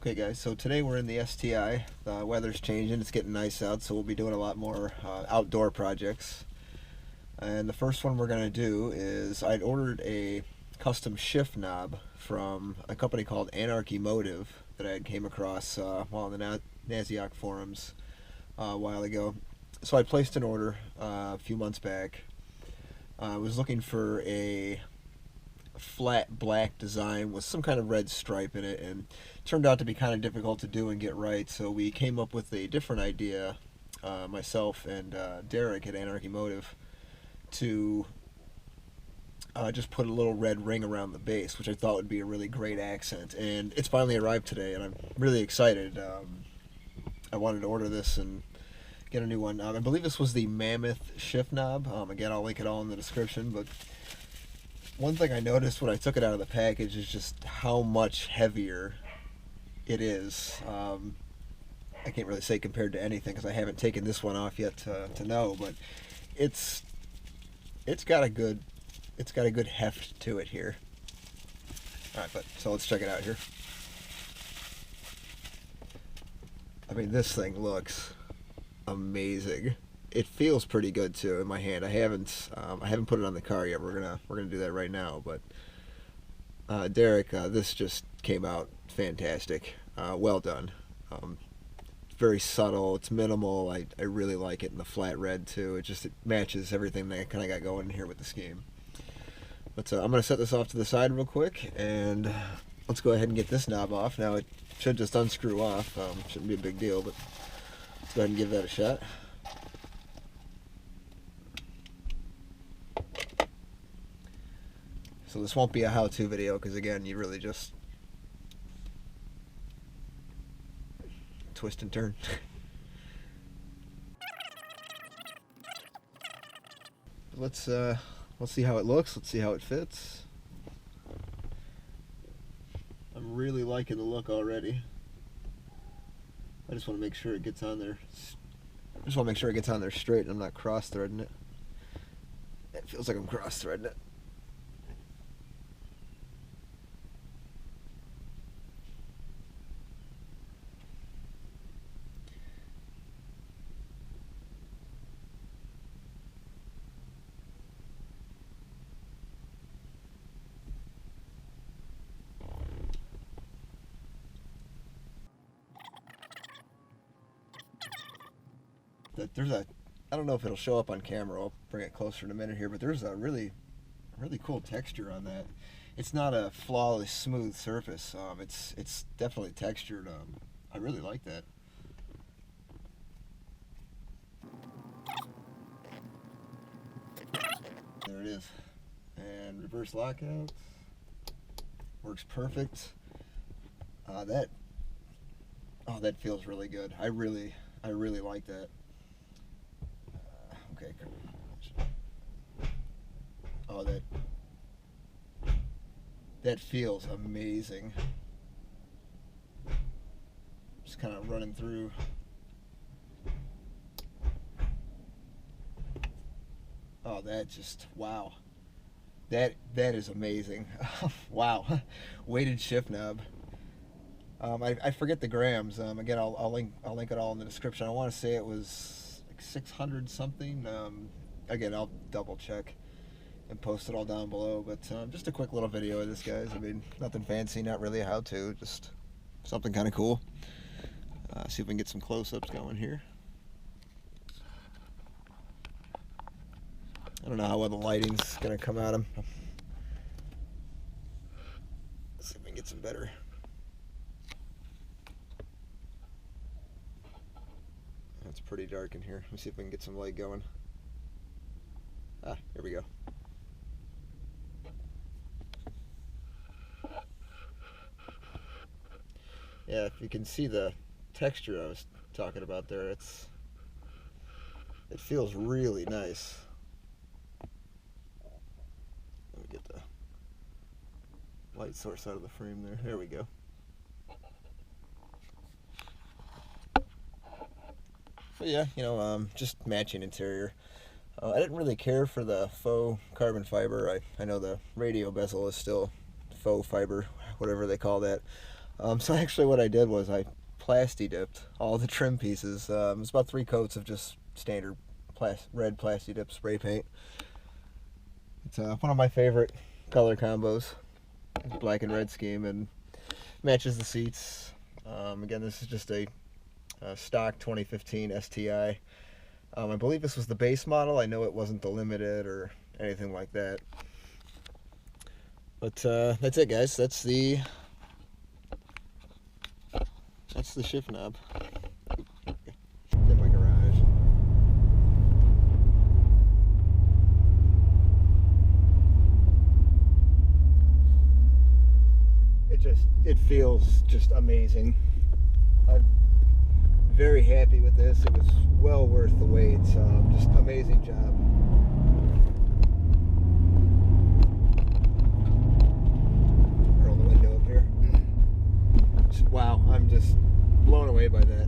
Okay guys, so today we're in the STI. The weather's changing, it's getting nice out, so we'll be doing a lot more outdoor projects. And the first one we're going to do is I'd ordered a custom shift knob from a company called Anarchy Motive that I came across while in the Naziok forums a while ago. So I placed an order a few months back. I was looking for a flat black design with some kind of red stripe in it, and it turned out to be kind of difficult to do and get right, so we came up with a different idea, myself and Derek at Anarchy Motive, to just put a little red ring around the base, which I thought would be a really great accent. And it's finally arrived today, and I'm really excited. I wanted to order this and get a new one. I believe this was the Mammoth shift knob. Again, I'll link it all in the description, but one thing I noticed when I took it out of the package is just how much heavier it is. I can't really say compared to anything because I haven't taken this one off yet to know, but it's got a good heft to it here. All right, so let's check it out here. I mean, this thing looks amazing. It feels pretty good too in my hand. I haven't put it on the car yet. We're gonna do that right now. But Derek, this just came out fantastic. Well done. It's very subtle. It's minimal. I really like it in the flat red too. It matches everything that I kind of got going in here with the scheme. But I'm gonna set this off to the side real quick, and let's go ahead and get this knob off. Now it should just unscrew off. Shouldn't be a big deal, but let's go ahead and give that a shot. So this won't be a how-to video because, again, you really just twist and turn. Let's see how it looks. Let's see how it fits. I'm really liking the look already. I just want to make sure it gets on there. I just want to make sure it gets on there straight and I'm not cross-threading it. It feels like I'm cross-threading it. I don't know if it'll show up on camera. I'll bring it closer in a minute here, but there's a really cool texture on that. It's not a flawless smooth surface. It's definitely textured. I really like that. There it is. And reverse lockout works perfect. That feels really good. I really like that. Okay. Oh, that feels amazing. Just kind of running through. Oh, wow. That is amazing. Wow. Weighted shift knob. I forget the grams. Again, I'll link it all in the description. I want to say it was 600 something. Again, I'll double check and post it all down below, but just a quick little video of this, guys. I mean, nothing fancy, not really a how-to, just something kind of cool. See if we can get some close-ups going here. I don't know how well the lighting's gonna come at them. Let's see if we can get some better. It's pretty dark in here. Let me see if we can get some light going. Ah, here we go. Yeah, if you can see the texture I was talking about there, it feels really nice. Let me get the light source out of the frame there. There we go. But yeah, you know, just matching interior. I didn't really care for the faux carbon fiber. I know the radio bezel is still faux fiber, whatever they call that. So actually what I did was I plasti dipped all the trim pieces. It was about 3 coats of just standard red plasti dip spray paint. It's one of my favorite color combos, black and red scheme, and matches the seats. Again, this is just a stock 2015 STI. I believe this was the base model. I know it wasn't the limited or anything like that. But that's it, guys. That's the shift knob. In my garage. It feels just amazing. I'm very happy with this. It was well worth the wait. Just amazing job. Roll the window up here. Wow, I'm just blown away by that.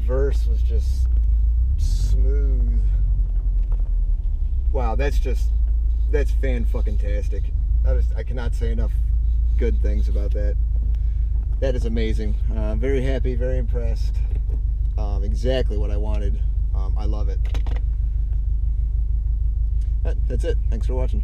Reverse was just smooth. Wow, that's fan-fucking-tastic. I cannot say enough good things about that. That is amazing. Very happy, very impressed. Exactly what I wanted. I love it. That's it. Thanks for watching.